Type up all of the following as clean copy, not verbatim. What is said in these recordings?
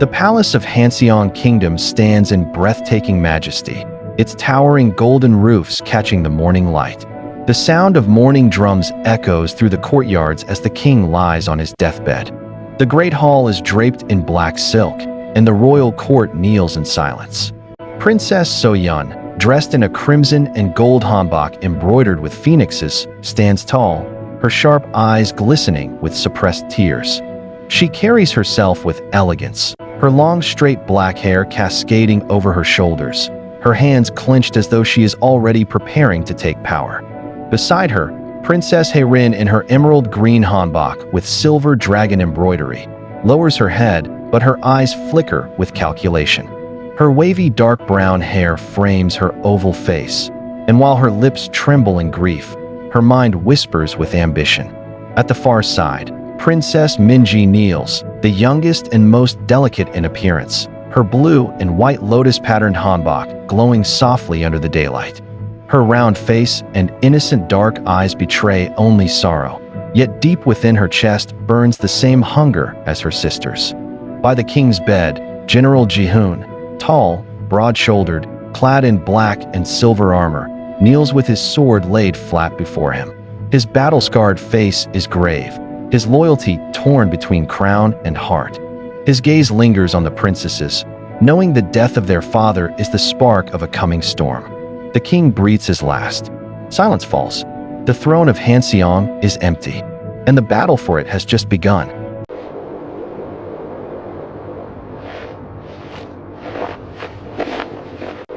The palace of Hanseong Kingdom stands in breathtaking majesty, its towering golden roofs catching the morning light. The sound of morning drums echoes through the courtyards as the king lies on his deathbed. The great hall is draped in black silk, and the royal court kneels in silence. Princess So-yeon, dressed in a crimson and gold hanbok embroidered with phoenixes, stands tall, her sharp eyes glistening with suppressed tears. She carries herself with elegance, her long straight black hair cascading over her shoulders, her hands clenched as though she is already preparing to take power. Beside her, Princess Hae-rin in her emerald green hanbok with silver dragon embroidery, lowers her head, but her eyes flicker with calculation. Her wavy dark brown hair frames her oval face, and while her lips tremble in grief, her mind whispers with ambition. At the far side, Princess Minji kneels, the youngest and most delicate in appearance, her blue and white lotus-patterned hanbok glowing softly under the daylight. Her round face and innocent dark eyes betray only sorrow, yet deep within her chest burns the same hunger as her sisters. By the king's bed, General Ji-hoon, tall, broad-shouldered, clad in black and silver armor, kneels with his sword laid flat before him. His battle-scarred face is grave, his loyalty torn between crown and heart. His gaze lingers on the princesses, knowing the death of their father is the spark of a coming storm. The king breathes his last. Silence falls. The throne of Hanseong is empty, and the battle for it has just begun.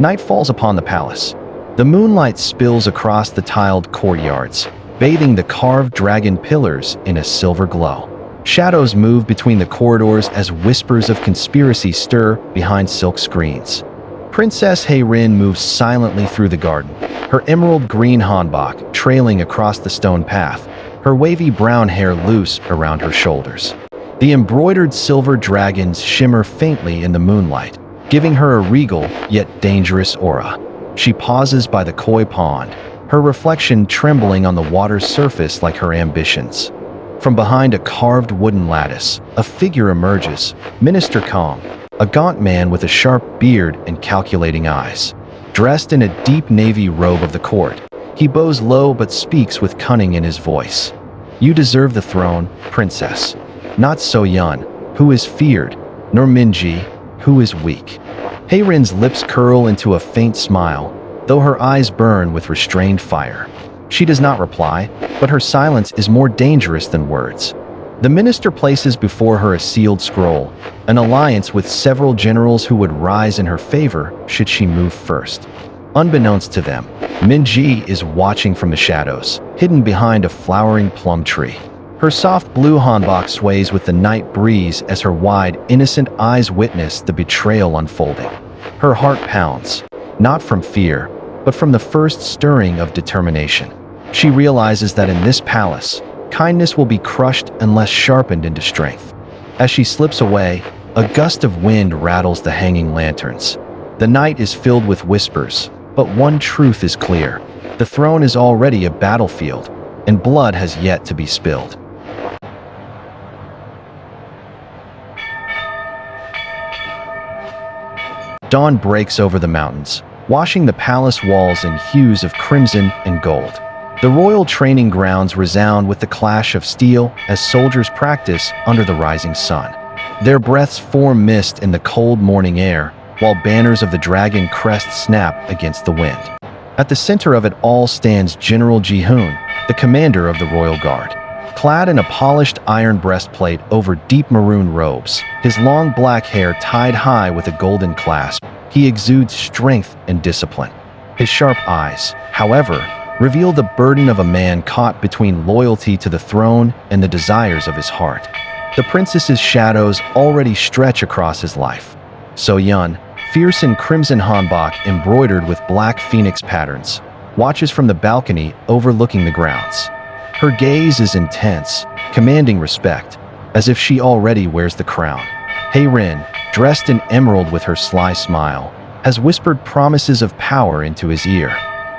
Night falls upon the palace. The moonlight spills across the tiled courtyards, bathing the carved dragon pillars in a silver glow. Shadows move between the corridors as whispers of conspiracy stir behind silk screens. Princess Hae-rin moves silently through the garden, her emerald green hanbok trailing across the stone path, her wavy brown hair loose around her shoulders. The embroidered silver dragons shimmer faintly in the moonlight, giving her a regal yet dangerous aura. She pauses by the koi pond, her reflection trembling on the water's surface like her ambitions. From behind a carved wooden lattice, a figure emerges, Minister Kong, a gaunt man with a sharp beard and calculating eyes. Dressed in a deep navy robe of the court, he bows low but speaks with cunning in his voice. You deserve the throne, princess. Not So-yeon, who is feared, nor Minji, who is weak. Hae-rin's lips curl into a faint smile, though her eyes burn with restrained fire. She does not reply, but her silence is more dangerous than words. The minister places before her a sealed scroll, an alliance with several generals who would rise in her favor should she move first. Unbeknownst to them, Minji is watching from the shadows, hidden behind a flowering plum tree. Her soft blue hanbok sways with the night breeze as her wide, innocent eyes witness the betrayal unfolding. Her heart pounds, not from fear, but from the first stirring of determination. She realizes that in this palace, kindness will be crushed unless sharpened into strength. As she slips away, a gust of wind rattles the hanging lanterns. The night is filled with whispers, but one truth is clear. The throne is already a battlefield, and blood has yet to be spilled. Dawn breaks over the mountains, washing the palace walls in hues of crimson and gold. The royal training grounds resound with the clash of steel as soldiers practice under the rising sun. Their breaths form mist in the cold morning air, while banners of the dragon crest snap against the wind. At the center of it all stands General Ji-hoon, the commander of the royal guard. Clad in a polished iron breastplate over deep maroon robes, his long black hair tied high with a golden clasp, he exudes strength and discipline. His sharp eyes, however, reveal the burden of a man caught between loyalty to the throne and the desires of his heart. The princess's shadows already stretch across his life. So-yeon, fierce in crimson hanbok embroidered with black phoenix patterns, watches from the balcony overlooking the grounds. Her gaze is intense, commanding respect, as if she already wears the crown. Hae-rin, dressed in emerald with her sly smile, has whispered promises of power into his ear.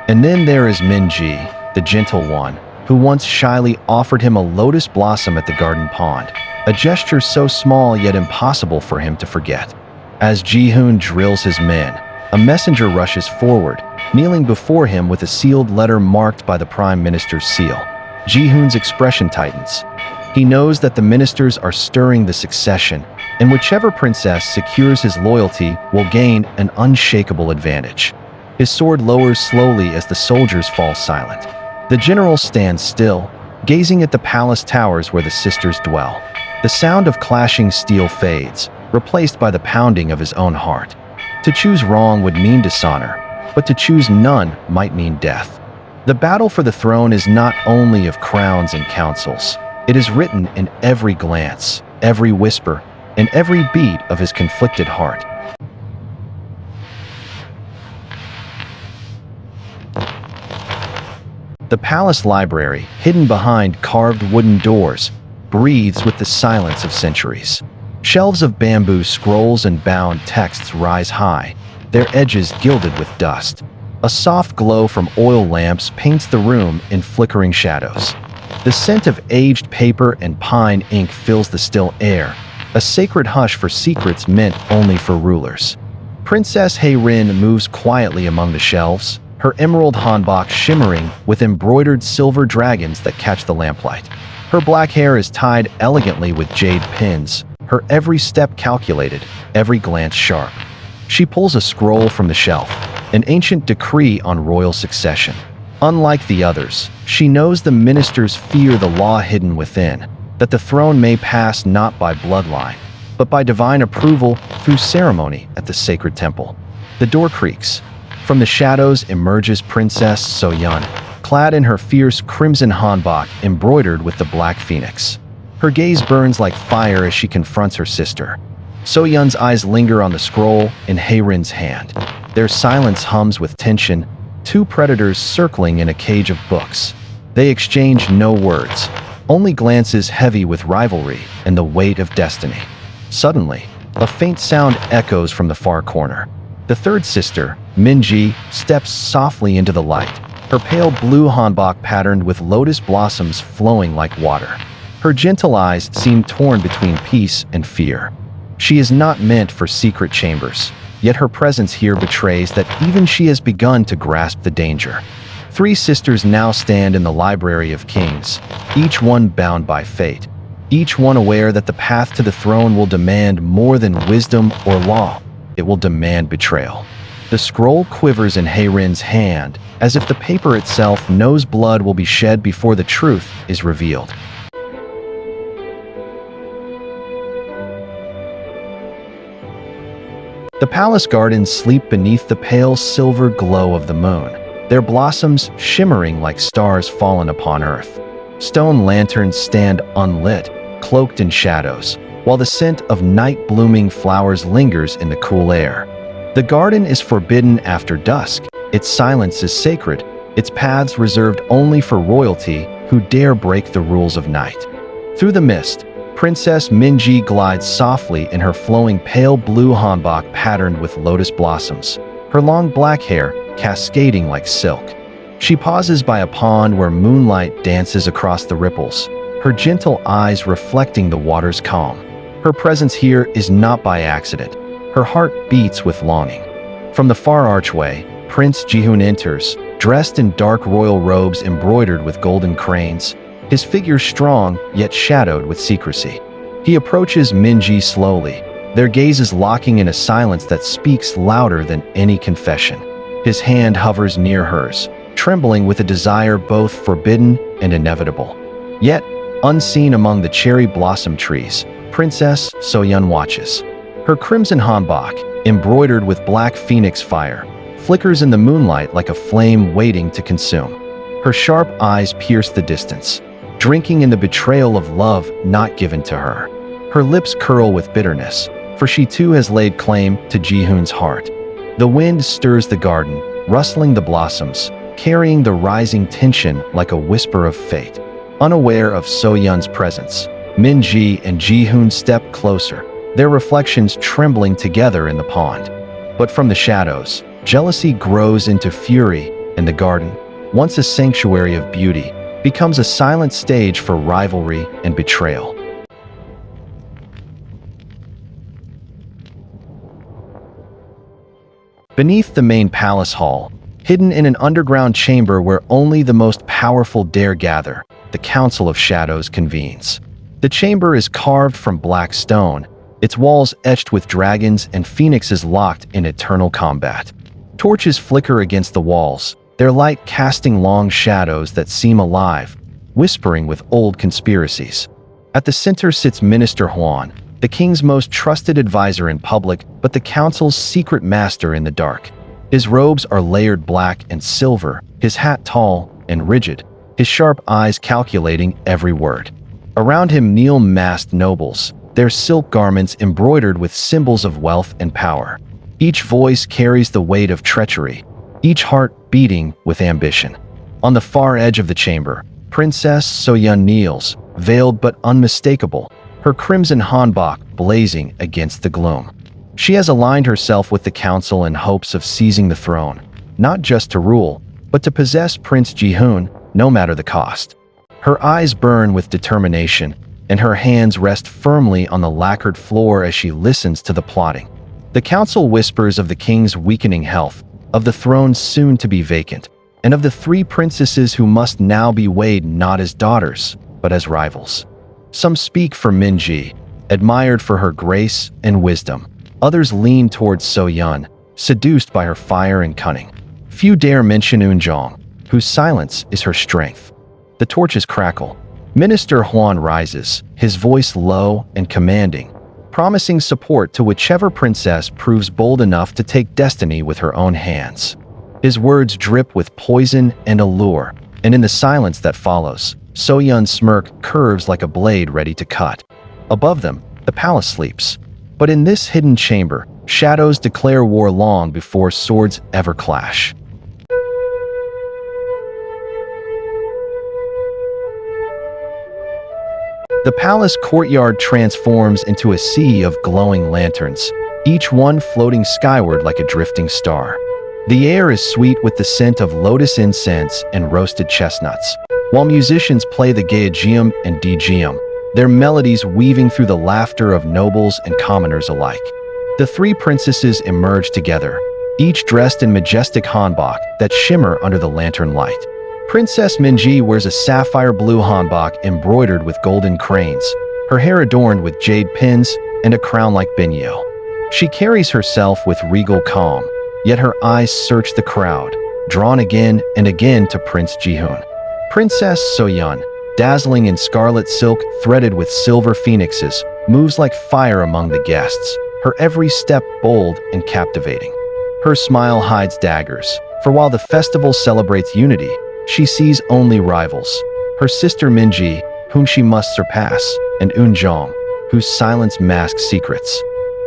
And then there is Minji, the gentle one, who once shyly offered him a lotus blossom at the garden pond. a gesture so small yet impossible for him to forget. As Ji-hoon drills his men, a messenger rushes forward, kneeling before him with a sealed letter marked by the Prime Minister's seal. Ji-hoon's expression tightens. He knows that the ministers are stirring the succession, and whichever princess secures his loyalty will gain an unshakable advantage. His sword lowers slowly as the soldiers fall silent. The general stands still, gazing at the palace towers where the sisters dwell. The sound of clashing steel fades, replaced by the pounding of his own heart. To choose wrong would mean dishonor, but to choose none might mean death. The battle for the throne is not only of crowns and councils. It is written in every glance, every whisper, and every beat of his conflicted heart. The palace library, hidden behind carved wooden doors, breathes with the silence of centuries. Shelves of bamboo scrolls and bound texts rise high, their edges gilded with dust. A soft glow from oil lamps paints the room in flickering shadows. The scent of aged paper and pine ink fills the still air, a sacred hush for secrets meant only for rulers. Princess Hae-rin moves quietly among the shelves, her emerald hanbok shimmering with embroidered silver dragons that catch the lamplight. Her black hair is tied elegantly with jade pins, her every step calculated, every glance sharp. She pulls a scroll from the shelf, an ancient decree on royal succession. Unlike the others, she knows the ministers fear the law hidden within, that the throne may pass not by bloodline, but by divine approval through ceremony at the sacred temple. The door creaks. From the shadows emerges Princess So-yeon, clad in her fierce crimson hanbok embroidered with the black phoenix. Her gaze burns like fire as she confronts her sister. So-yeon's eyes linger on the scroll in Hae-rin's hand. Their silence hums with tension, two predators circling in a cage of books. They exchange no words, only glances heavy with rivalry and the weight of destiny. Suddenly, a faint sound echoes from the far corner. The third sister, Min-ji, steps softly into the light, her pale blue hanbok patterned with lotus blossoms flowing like water. Her gentle eyes seem torn between peace and fear. She is not meant for secret chambers, yet her presence here betrays that even she has begun to grasp the danger. Three sisters now stand in the Library of Kings, each one bound by fate, each one aware that the path to the throne will demand more than wisdom or law. It will demand betrayal. The scroll quivers in Hae-rin's hand, as if the paper itself knows blood will be shed before the truth is revealed. The palace gardens sleep beneath the pale silver glow of the moon, their blossoms shimmering like stars fallen upon earth. Stone lanterns stand unlit, cloaked in shadows, while the scent of night-blooming flowers lingers in the cool air. The garden is forbidden after dusk, its silence is sacred, its paths reserved only for royalty who dare break the rules of night. Through the mist, Princess Min-ji glides softly in her flowing pale blue hanbok patterned with lotus blossoms, her long black hair cascading like silk. She pauses by a pond where moonlight dances across the ripples, her gentle eyes reflecting the water's calm. Her presence here is not by accident. Her heart beats with longing. From the far archway, Prince Ji-hoon enters, dressed in dark royal robes embroidered with golden cranes, his figure strong yet shadowed with secrecy. He approaches Min-ji slowly, their gazes locking in a silence that speaks louder than any confession. His hand hovers near hers, trembling with a desire both forbidden and inevitable. Yet, unseen among the cherry blossom trees, Princess So-yeon watches. Her crimson hanbok, embroidered with black phoenix fire, flickers in the moonlight like a flame waiting to consume. Her sharp eyes pierce the distance, drinking in the betrayal of love not given to her. Her lips curl with bitterness, for she too has laid claim to Ji-hoon's heart. The wind stirs the garden, rustling the blossoms, carrying the rising tension like a whisper of fate. Unaware of So-yeon's presence, Min-ji and Ji-hoon step closer, their reflections trembling together in the pond. But from the shadows, jealousy grows into fury, and the garden, once a sanctuary of beauty, becomes a silent stage for rivalry and betrayal. Beneath the main palace hall, hidden in an underground chamber where only the most powerful dare gather, the Council of Shadows convenes. The chamber is carved from black stone, its walls etched with dragons and phoenixes locked in eternal combat. Torches flicker against the walls, their light casting long shadows that seem alive, whispering with old conspiracies. At the center sits Minister Huan, the king's most trusted advisor in public, but the council's secret master in the dark. His robes are layered black and silver, his hat tall and rigid, his sharp eyes calculating every word. Around him kneel masked nobles, their silk garments embroidered with symbols of wealth and power. Each voice carries the weight of treachery, each heart beating with ambition. On the far edge of the chamber, Princess So-Yun kneels, veiled but unmistakable, her crimson hanbok blazing against the gloom. She has aligned herself with the council in hopes of seizing the throne, not just to rule, but to possess Prince Ji-hoon, no matter the cost. Her eyes burn with determination, and her hands rest firmly on the lacquered floor as she listens to the plotting. The council whispers of the king's weakening health, of the throne soon to be vacant, and of the three princesses who must now be weighed not as daughters, but as rivals. Some speak for Min-ji, admired for her grace and wisdom. Others lean towards So-Yun, seduced by her fire and cunning. Few dare mention Eun-jong, whose silence is her strength. The torches crackle. Minister Huan rises, his voice low and commanding, promising support to whichever princess proves bold enough to take destiny with her own hands. His words drip with poison and allure, and in the silence that follows, So-Yun's smirk curves like a blade ready to cut. Above them, the palace sleeps. But in this hidden chamber, shadows declare war long before swords ever clash. The palace courtyard transforms into a sea of glowing lanterns, each one floating skyward like a drifting star. The air is sweet with the scent of lotus incense and roasted chestnuts, while musicians play the Goryeo and Djeom, their melodies weaving through the laughter of nobles and commoners alike. The three princesses emerge together, each dressed in majestic hanbok that shimmer under the lantern light. Princess Min-ji wears a sapphire blue hanbok embroidered with golden cranes, her hair adorned with jade pins and a crown like Goryeo. She carries herself with regal calm, yet her eyes search the crowd, drawn again and again to Prince Ji-hoon. Princess So-Yun, dazzling in scarlet silk threaded with silver phoenixes, moves like fire among the guests, her every step bold and captivating. Her smile hides daggers, for while the festival celebrates unity, she sees only rivals. Her sister Min-ji, whom she must surpass, and Eun-jong, whose silence masks secrets.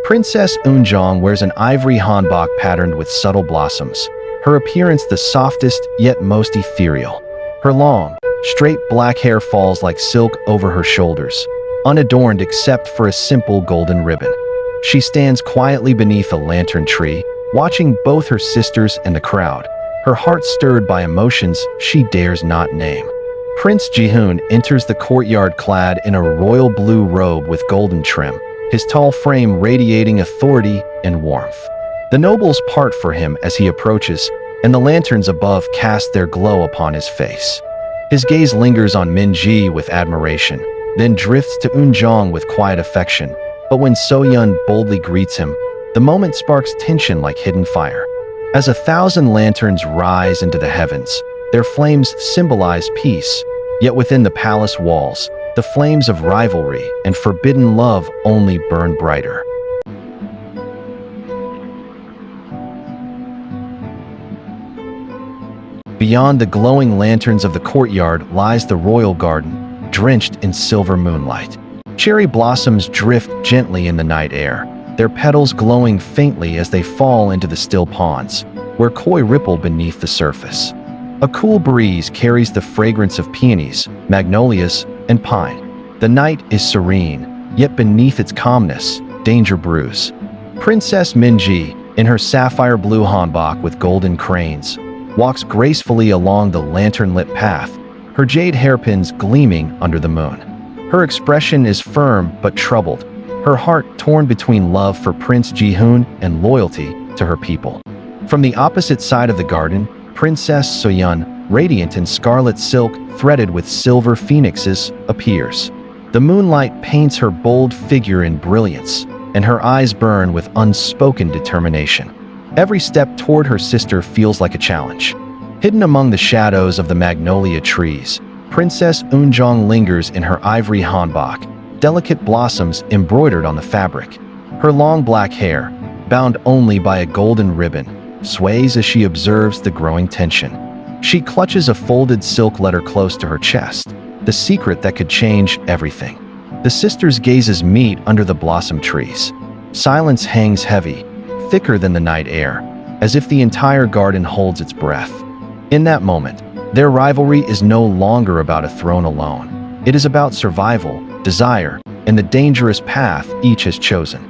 Princess Eun-jong wears an ivory hanbok patterned with subtle blossoms, her appearance the softest yet most ethereal. Her long, straight black hair falls like silk over her shoulders, unadorned except for a simple golden ribbon. She stands quietly beneath a lantern tree, watching both her sisters and the crowd, her heart stirred by emotions she dares not name. Prince Ji-hoon enters the courtyard clad in a royal blue robe with golden trim, his tall frame radiating authority and warmth. The nobles part for him as he approaches, and the lanterns above cast their glow upon his face. His gaze lingers on Min-ji with admiration, then drifts to Eun-jong with quiet affection. But when So-Yun boldly greets him, the moment sparks tension like hidden fire. As 1,000 lanterns rise into the heavens, their flames symbolize peace, yet within the palace walls, the flames of rivalry and forbidden love only burn brighter. Beyond the glowing lanterns of the courtyard lies the royal garden, drenched in silver moonlight. Cherry blossoms drift gently in the night air, their petals glowing faintly as they fall into the still ponds, where koi ripple beneath the surface. A cool breeze carries the fragrance of peonies, magnolias, and pine. The night is serene, yet beneath its calmness, danger brews. Princess Min-ji, in her sapphire blue hanbok with golden cranes, walks gracefully along the lantern-lit path, her jade hairpins gleaming under the moon. Her expression is firm but troubled, her heart torn between love for Prince Ji-hoon and loyalty to her people. From the opposite side of the garden, Princess Soyeon, radiant in scarlet silk threaded with silver phoenixes, appears. The moonlight paints her bold figure in brilliance, and her eyes burn with unspoken determination. Every step toward her sister feels like a challenge. Hidden among the shadows of the magnolia trees, Princess Eunjong lingers in her ivory hanbok, delicate blossoms embroidered on the fabric. Her long black hair, bound only by a golden ribbon, sways as she observes the growing tension. She clutches a folded silk letter close to her chest, the secret that could change everything. The sisters' gazes meet under the blossom trees. Silence hangs heavy, thicker than the night air, as if the entire garden holds its breath. In that moment, their rivalry is no longer about a throne alone. It is about survival, desire, and the dangerous path each has chosen.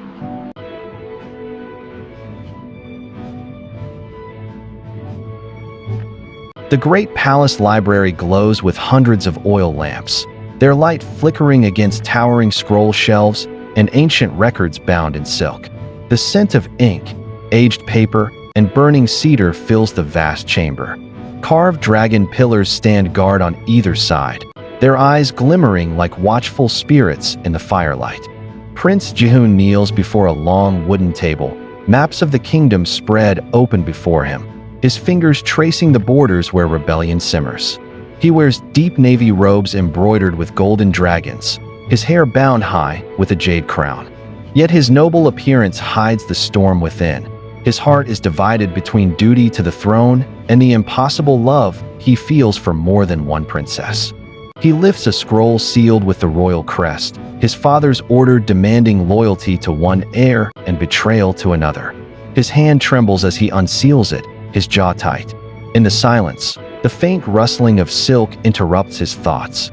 The great palace library glows with hundreds of oil lamps, their light flickering against towering scroll shelves and ancient records bound in silk. The scent of ink, aged paper, and burning cedar fills the vast chamber. Carved dragon pillars stand guard on either side, their eyes glimmering like watchful spirits in the firelight. Prince Jihoon kneels before a long wooden table, maps of the kingdom spread open before him, his fingers tracing the borders where rebellion simmers. He wears deep navy robes embroidered with golden dragons, his hair bound high with a jade crown. Yet his noble appearance hides the storm within. His heart is divided between duty to the throne and the impossible love he feels for more than one princess. He lifts a scroll sealed with the royal crest, his father's order demanding loyalty to one heir and betrayal to another. His hand trembles as he unseals it, his jaw tight. In the silence, the faint rustling of silk interrupts his thoughts.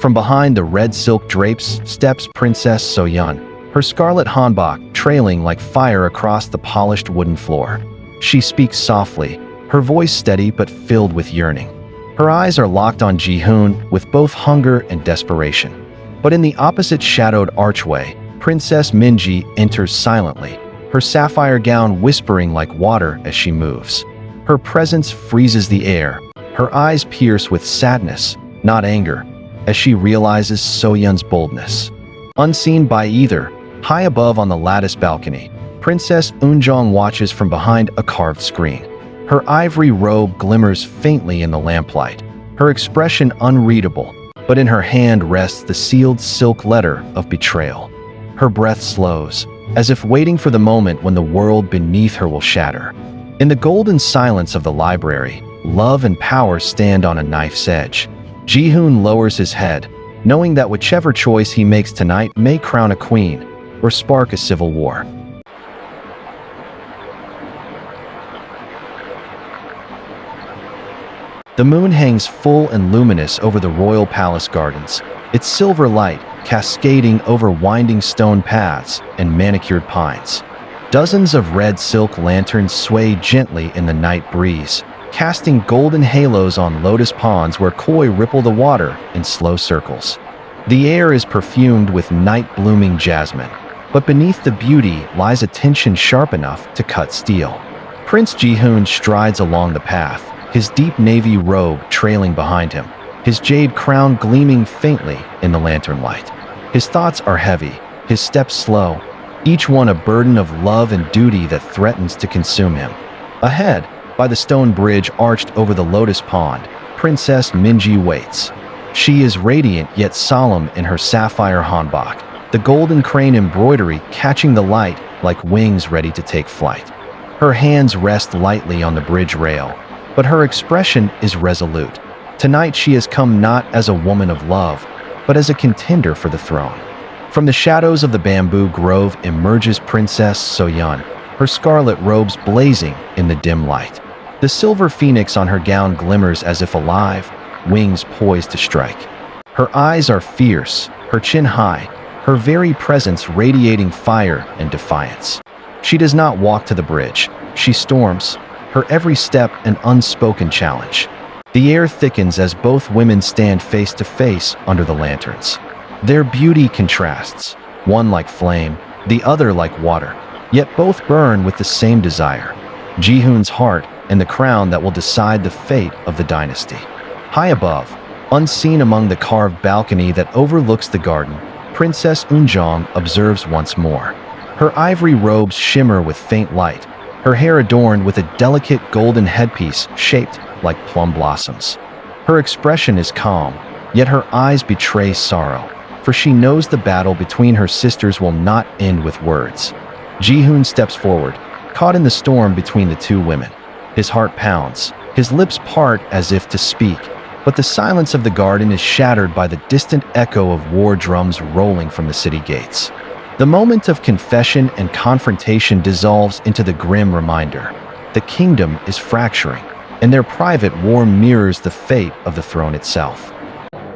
From behind the red silk drapes steps Princess Soyeon, her scarlet hanbok trailing like fire across the polished wooden floor. She speaks softly, her voice steady but filled with yearning. Her eyes are locked on Jihoon with both hunger and desperation. But in the opposite shadowed archway, Princess Minji enters silently, her sapphire gown whispering like water as she moves. Her presence freezes the air, her eyes pierce with sadness, not anger, as she realizes Soyeon's boldness. Unseen by either, high above on the lattice balcony, Princess Eunjong watches from behind a carved screen. Her ivory robe glimmers faintly in the lamplight, her expression unreadable, but in her hand rests the sealed silk letter of betrayal. Her breath slows, as if waiting for the moment when the world beneath her will shatter. In the golden silence of the library, love and power stand on a knife's edge. Jihoon lowers his head, knowing that whichever choice he makes tonight may crown a queen or spark a civil war. The moon hangs full and luminous over the royal palace gardens, its silver light cascading over winding stone paths and manicured pines. Dozens of red silk lanterns sway gently in the night breeze, casting golden halos on lotus ponds where koi ripple the water in slow circles. The air is perfumed with night-blooming jasmine, but beneath the beauty lies a tension sharp enough to cut steel. Prince Jihoon strides along the path, his deep navy robe trailing behind him, his jade crown gleaming faintly in the lantern light. His thoughts are heavy, his steps slow, each one a burden of love and duty that threatens to consume him. Ahead, by the stone bridge arched over the lotus pond, Princess Minji waits. She is radiant yet solemn in her sapphire hanbok, the golden crane embroidery catching the light like wings ready to take flight. Her hands rest lightly on the bridge rail, but her expression is resolute. Tonight she has come not as a woman of love, but as a contender for the throne. From the shadows of the bamboo grove emerges Princess Soyeon, her scarlet robes blazing in the dim light. The silver phoenix on her gown glimmers as if alive, wings poised to strike. Her eyes are fierce, her chin high, her very presence radiating fire and defiance. She does not walk to the bridge, she storms, her every step an unspoken challenge. The air thickens as both women stand face to face under the lanterns. Their beauty contrasts, one like flame, the other like water, yet both burn with the same desire. Ji-hoon's heart and the crown that will decide the fate of the dynasty. High above, unseen among the carved balcony that overlooks the garden, Princess Eunjong observes once more. Her ivory robes shimmer with faint light, her hair adorned with a delicate golden headpiece shaped like plum blossoms. Her expression is calm, yet her eyes betray sorrow, for she knows the battle between her sisters will not end with words. Ji-hoon steps forward, caught in the storm between the two women. His heart pounds, his lips part as if to speak, but the silence of the garden is shattered by the distant echo of war drums rolling from the city gates. The moment of confession and confrontation dissolves into the grim reminder: the kingdom is fracturing, and their private war mirrors the fate of the throne itself.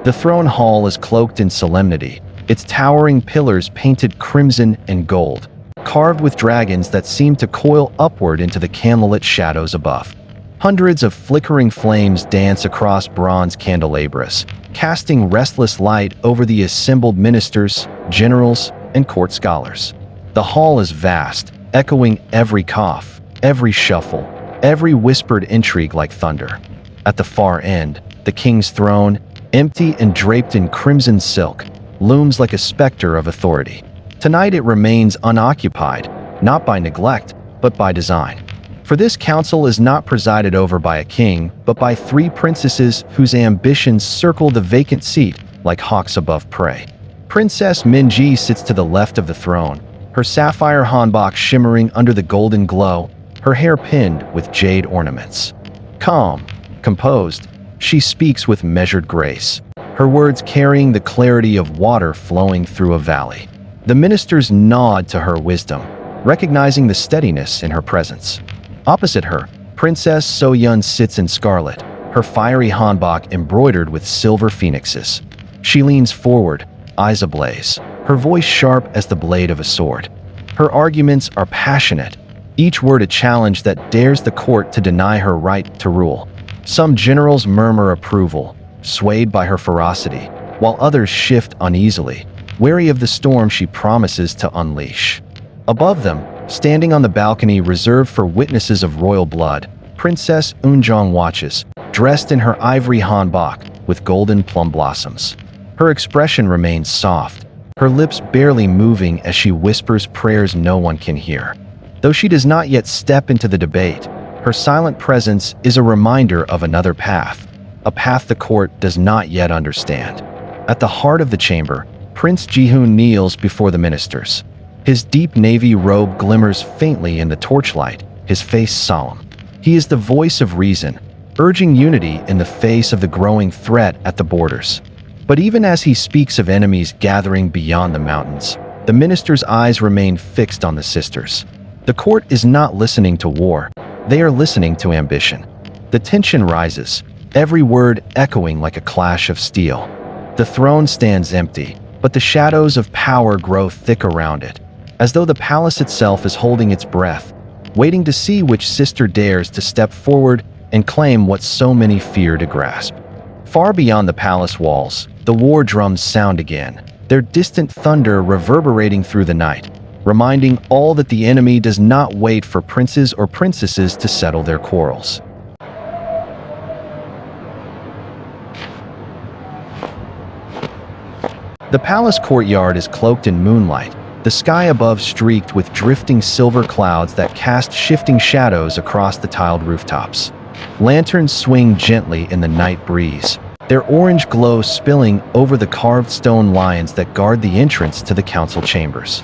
The throne hall is cloaked in solemnity, its towering pillars painted crimson and gold, carved with dragons that seem to coil upward into the candlelit shadows above. Hundreds of flickering flames dance across bronze candelabras, casting restless light over the assembled ministers, generals, and court scholars. The hall is vast, echoing every cough, every shuffle, every whispered intrigue like thunder. At the far end, the king's throne, empty and draped in crimson silk, looms like a specter of authority. Tonight it remains unoccupied, not by neglect, but by design. For this council is not presided over by a king, but by three princesses whose ambitions circle the vacant seat like hawks above prey. Princess Minji sits to the left of the throne, her sapphire hanbok shimmering under the golden glow, her hair pinned with jade ornaments. Calm, composed, she speaks with measured grace, her words carrying the clarity of water flowing through a valley. The ministers nod to her wisdom, recognizing the steadiness in her presence. Opposite her, Princess So-yun sits in scarlet, her fiery hanbok embroidered with silver phoenixes. She leans forward, eyes ablaze, her voice sharp as the blade of a sword. Her arguments are passionate, each word a challenge that dares the court to deny her right to rule. Some generals murmur approval, swayed by her ferocity, while others shift uneasily, wary of the storm she promises to unleash. Above them, standing on the balcony reserved for witnesses of royal blood, Princess Eunjong watches, dressed in her ivory hanbok with golden plum blossoms. Her expression remains soft, her lips barely moving as she whispers prayers no one can hear. Though she does not yet step into the debate, her silent presence is a reminder of another path, a path the court does not yet understand. At the heart of the chamber, Prince Ji-hoon kneels before the ministers. His deep navy robe glimmers faintly in the torchlight, his face solemn. He is the voice of reason, urging unity in the face of the growing threat at the borders. But even as he speaks of enemies gathering beyond the mountains, the ministers' eyes remain fixed on the sisters. The court is not listening to war, they are listening to ambition. The tension rises, every word echoing like a clash of steel. The throne stands empty, but the shadows of power grow thick around it, as though the palace itself is holding its breath, waiting to see which sister dares to step forward and claim what so many fear to grasp. Far beyond the palace walls, the war drums sound again, their distant thunder reverberating through the night, reminding all that the enemy does not wait for princes or princesses to settle their quarrels. The palace courtyard is cloaked in moonlight, the sky above streaked with drifting silver clouds that cast shifting shadows across the tiled rooftops. Lanterns swing gently in the night breeze, their orange glow spilling over the carved stone lions that guard the entrance to the council chambers.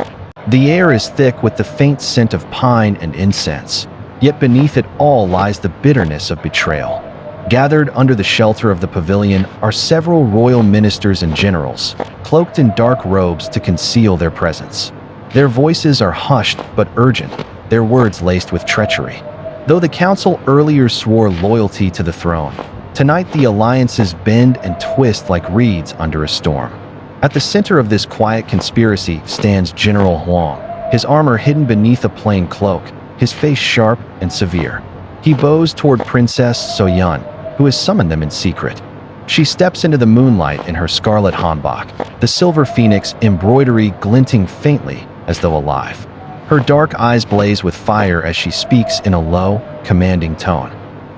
The air is thick with the faint scent of pine and incense, yet beneath it all lies the bitterness of betrayal. Gathered under the shelter of the pavilion are several royal ministers and generals, cloaked in dark robes to conceal their presence. Their voices are hushed but urgent, their words laced with treachery. Though the council earlier swore loyalty to the throne, tonight the alliances bend and twist like reeds under a storm. At the center of this quiet conspiracy stands General Huang, his armor hidden beneath a plain cloak, his face sharp and severe. He bows toward Princess So-yun, who has summoned them in secret. She steps into the moonlight in her scarlet hanbok, the silver phoenix embroidery glinting faintly as though alive. Her dark eyes blaze with fire as she speaks in a low, commanding tone.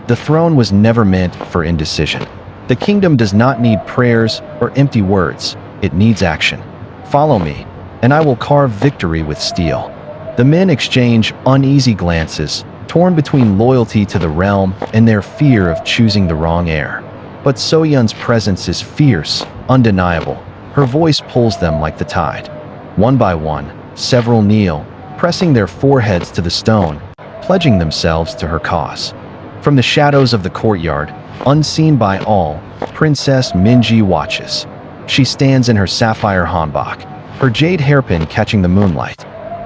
The throne was never meant for indecision. The kingdom does not need prayers or empty words. It needs action. Follow me, and I will carve victory with steel. The men exchange uneasy glances, torn between loyalty to the realm and their fear of choosing the wrong heir. But So-Yun's presence is fierce, undeniable. Her voice pulls them like the tide. One by one, several kneel, pressing their foreheads to the stone, pledging themselves to her cause. From the shadows of the courtyard, unseen by all, Princess Minji watches. She stands in her sapphire hanbok, her jade hairpin catching the moonlight.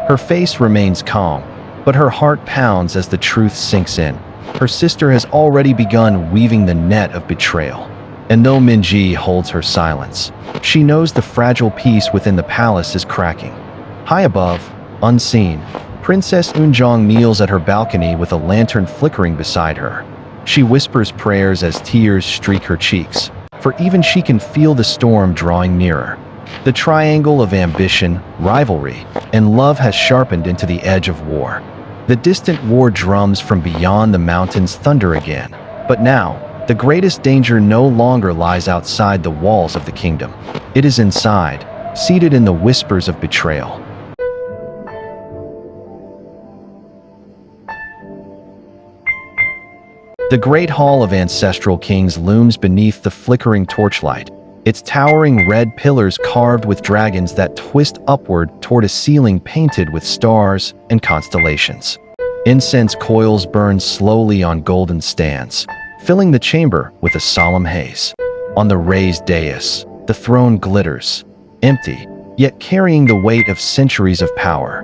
Her face remains calm, but her heart pounds as the truth sinks in. Her sister has already begun weaving the net of betrayal. And though Minji holds her silence, she knows the fragile peace within the palace is cracking. High above, unseen, Princess Eunjong kneels at her balcony with a lantern flickering beside her. She whispers prayers as tears streak her cheeks, for even she can feel the storm drawing nearer. The triangle of ambition, rivalry, and love has sharpened into the edge of war. The distant war drums from beyond the mountains thunder again. But now, the greatest danger no longer lies outside the walls of the kingdom. It is inside, seated in the whispers of betrayal. The Great Hall of Ancestral Kings looms beneath the flickering torchlight, its towering red pillars carved with dragons that twist upward toward a ceiling painted with stars and constellations. Incense coils burn slowly on golden stands, filling the chamber with a solemn haze. On the raised dais, the throne glitters, empty, yet carrying the weight of centuries of power.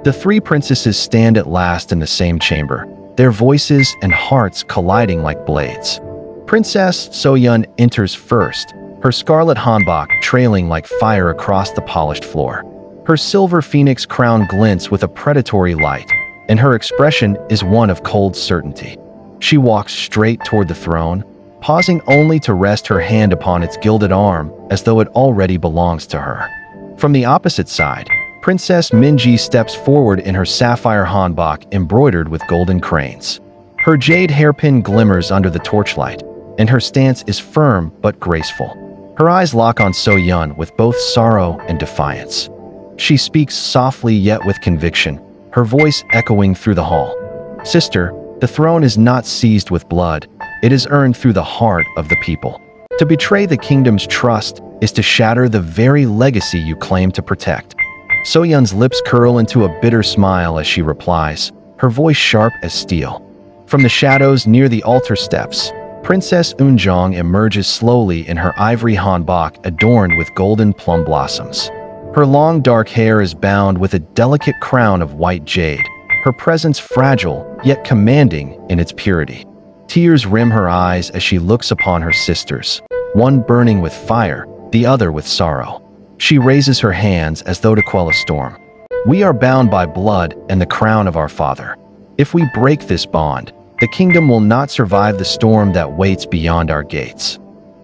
The three princesses stand at last in the same chamber, their voices and hearts colliding like blades. Princess So-Yun enters first, her scarlet hanbok trailing like fire across the polished floor. Her silver phoenix crown glints with a predatory light, and her expression is one of cold certainty. She walks straight toward the throne, pausing only to rest her hand upon its gilded arm as though it already belongs to her. From the opposite side, Princess Minji steps forward in her sapphire hanbok embroidered with golden cranes. Her jade hairpin glimmers under the torchlight, and her stance is firm but graceful. Her eyes lock on So-Yun with both sorrow and defiance. She speaks softly yet with conviction, her voice echoing through the hall. Sister, the throne is not seized with blood, it is earned through the heart of the people. To betray the kingdom's trust is to shatter the very legacy you claim to protect. So-Yun's lips curl into a bitter smile as she replies, her voice sharp as steel. From the shadows near the altar steps, Princess Eunjong emerges slowly in her ivory hanbok adorned with golden plum blossoms. Her long dark hair is bound with a delicate crown of white jade, her presence fragile yet commanding in its purity. Tears rim her eyes as she looks upon her sisters, one burning with fire, the other with sorrow. She raises her hands as though to quell a storm. We are bound by blood and the crown of our father. If we break this bond, the kingdom will not survive the storm that waits beyond our gates.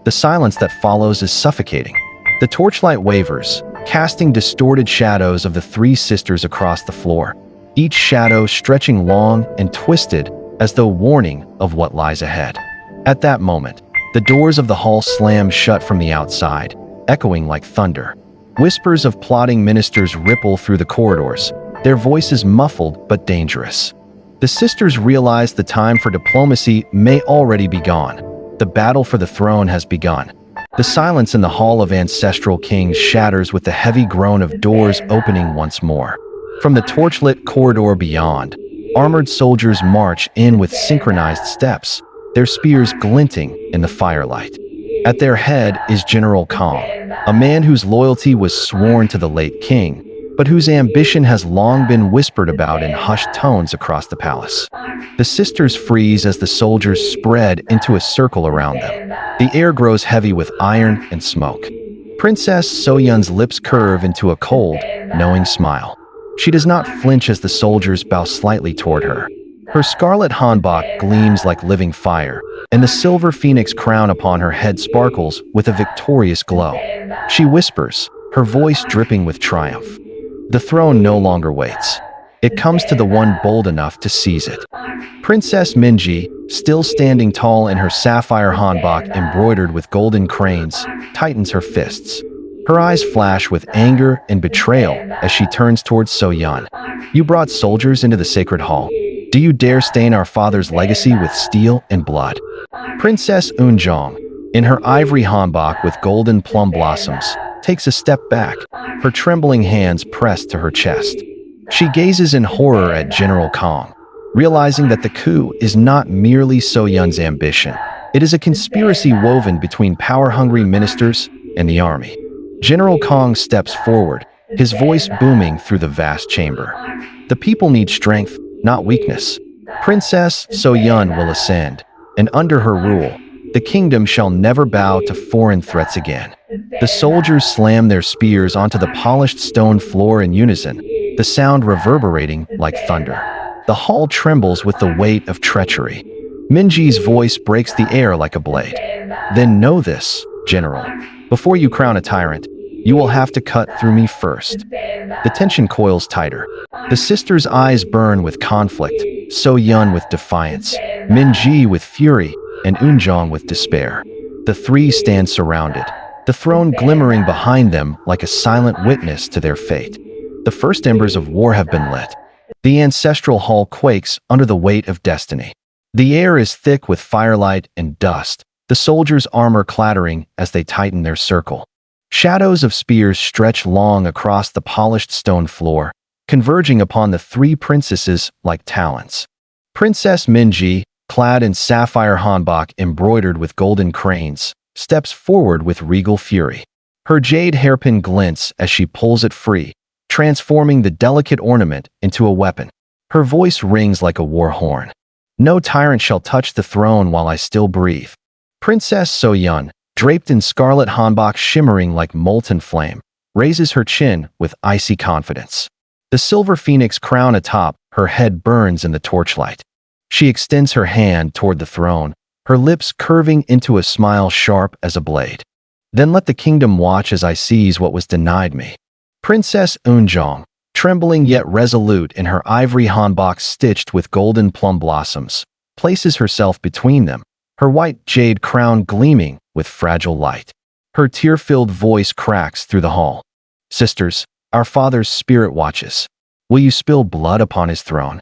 The silence that follows is suffocating. The torchlight wavers, casting distorted shadows of the three sisters across the floor, each shadow stretching long and twisted as though warning of what lies ahead. At that moment, the doors of the hall slam shut from the outside, echoing like thunder. Whispers of plotting ministers ripple through the corridors, their voices muffled but dangerous. The sisters realize the time for diplomacy may already be gone. The battle for the throne has begun. The silence in the Hall of Ancestral Kings shatters with the heavy groan of doors opening once more. From the torchlit corridor beyond, armored soldiers march in with synchronized steps, their spears glinting in the firelight. At their head is General Kong, a man whose loyalty was sworn to the late king, but whose ambition has long been whispered about in hushed tones across the palace. The sisters freeze as the soldiers spread into a circle around them. The air grows heavy with iron and smoke. Princess So-Yun's lips curve into a cold, knowing smile. She does not flinch as the soldiers bow slightly toward her. Her scarlet hanbok gleams like living fire, and the silver phoenix crown upon her head sparkles with a victorious glow. She whispers, her voice dripping with triumph. The throne no longer waits. It comes to the one bold enough to seize it. Princess Minji, still standing tall in her sapphire hanbok embroidered with golden cranes, tightens her fists. Her eyes flash with anger and betrayal as she turns towards So-yeon. You brought soldiers into the sacred hall. Do you dare stain our father's legacy with steel and blood? Princess Eunjong, in her ivory hanbok with golden plum blossoms, takes a step back, her trembling hands pressed to her chest. She gazes in horror at General Kong, realizing that the coup is not merely So-yeon's ambition. It is a conspiracy woven between power-hungry ministers and the army. General Kong steps forward, his voice booming through the vast chamber. The people need strength, not weakness. Princess So-yeon will ascend, and under her rule, the kingdom shall never bow to foreign threats again. The soldiers slam their spears onto the polished stone floor in unison, the sound reverberating like thunder. The hall trembles with the weight of treachery. Minji's voice breaks the air like a blade. Then know this, General. Before you crown a tyrant, you will have to cut through me first. The tension coils tighter. The sisters' eyes burn with conflict, So-yeon with defiance, Minji with fury, and Eunjong with despair. The three stand surrounded, the throne glimmering behind them like a silent witness to their fate. The first embers of war have been lit. The ancestral hall quakes under the weight of destiny. The air is thick with firelight and dust, the soldiers' armor clattering as they tighten their circle. Shadows of spears stretch long across the polished stone floor, converging upon the three princesses like talons. Princess Minji, clad in sapphire hanbok embroidered with golden cranes, steps forward with regal fury. Her jade hairpin glints as she pulls it free, transforming the delicate ornament into a weapon. Her voice rings like a war horn. No tyrant shall touch the throne while I still breathe. Princess So-yeon, draped in scarlet hanbok shimmering like molten flame, raises her chin with icy confidence. The silver phoenix crown atop her head burns in the torchlight. She extends her hand toward the throne, her lips curving into a smile sharp as a blade. Then let the kingdom watch as I seize what was denied me. Princess Eunjong, trembling yet resolute in her ivory hanbok stitched with golden plum blossoms, places herself between them, her white jade crown gleaming with fragile light. Her tear-filled voice cracks through the hall. Sisters, our father's spirit watches. Will you spill blood upon his throne?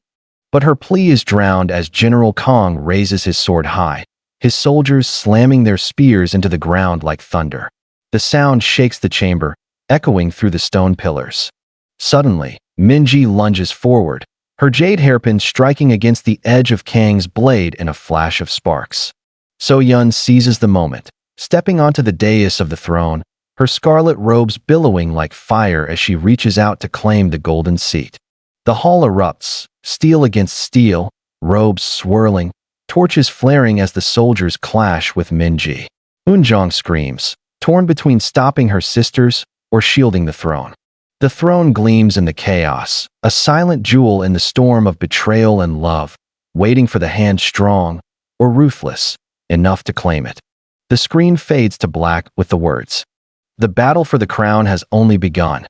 But her plea is drowned as General Kong raises his sword high, his soldiers slamming their spears into the ground like thunder. The sound shakes the chamber, echoing through the stone pillars. Suddenly, Minji lunges forward, her jade hairpin striking against the edge of Kang's blade in a flash of sparks. So-yeon seizes the moment, stepping onto the dais of the throne, her scarlet robes billowing like fire as she reaches out to claim the golden seat. The hall erupts, steel against steel, robes swirling, torches flaring as the soldiers clash with Minji. Eunjong screams, torn between stopping her sisters or shielding the throne. The throne gleams in the chaos, a silent jewel in the storm of betrayal and love, waiting for the hand strong or ruthless enough to claim it. The screen fades to black with the words, "The battle for the crown has only begun."